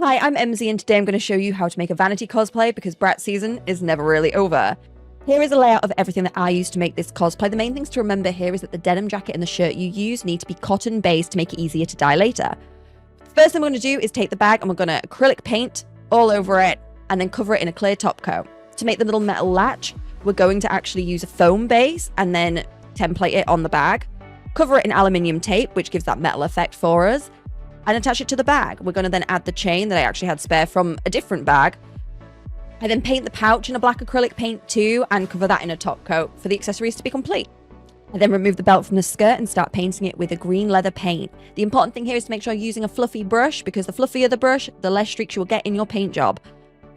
Hi, I'm MZ and today I'm going to show you how to make a vanity cosplay because Brat season is never really over. Here is a layout of everything that I used to make this cosplay. The main things to remember here is that the denim jacket and the shirt you use need to be cotton based to make it easier to dye later. First thing we're going to do is take the bag and we're going to acrylic paint all over it and then cover it in a clear top coat. To make the little metal latch, we're going to actually use a foam base and then template it on the bag. Cover it in aluminium tape, which gives that metal effect for us, and attach it to the bag. We're going to then add the chain that I actually had spare from a different bag. I then paint the pouch in a black acrylic paint too and cover that in a top coat for the accessories to be complete. I then remove the belt from the skirt and start painting it with a green leather paint. The important thing here is to make sure you're using a fluffy brush because the fluffier the brush, the less streaks you will get in your paint job.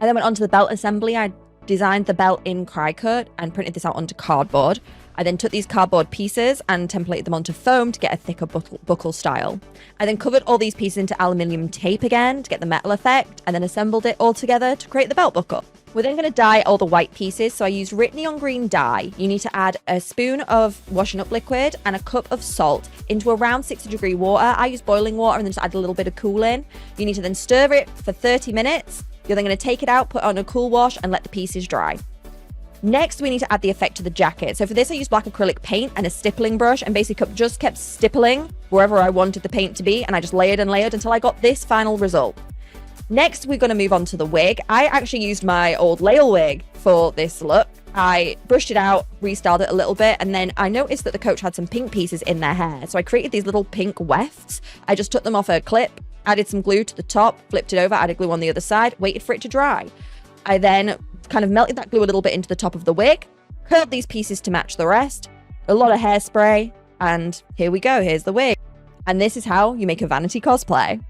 I then went on to the belt assembly. I designed the belt in Cricut and printed this out onto cardboard. I then took these cardboard pieces and templated them onto foam to get a thicker buckle style. I then covered all these pieces into aluminium tape again to get the metal effect and then assembled it all together to create the belt buckle. We're then going to dye all the white pieces, so I used Rit Neon Green dye. You need to add a spoon of washing up liquid and a cup of salt into around 60-degree water. I use boiling water and then just add a little bit of cooling. You need to then stir it for 30 minutes. You're then going to take it out, put it on a cool wash and let the pieces dry. Next, we need to add the effect to the jacket. So for this, I used black acrylic paint and a stippling brush and basically just kept stippling wherever I wanted the paint to be. And I just layered and layered until I got this final result. Next, we're going to move on to the wig. I actually used my old Lail wig for this look. I brushed it out, restyled it a little bit, and then I noticed that the coach had some pink pieces in their hair. So I created these little pink wefts. I just took them off a clip, added some glue to the top, flipped it over, added glue on the other side, waited for it to dry. I then kind of melted that glue a little bit into the top of the wig, curled these pieces to match the rest, a lot of hairspray, and here we go, here's the wig. And this is how you make a vanity cosplay.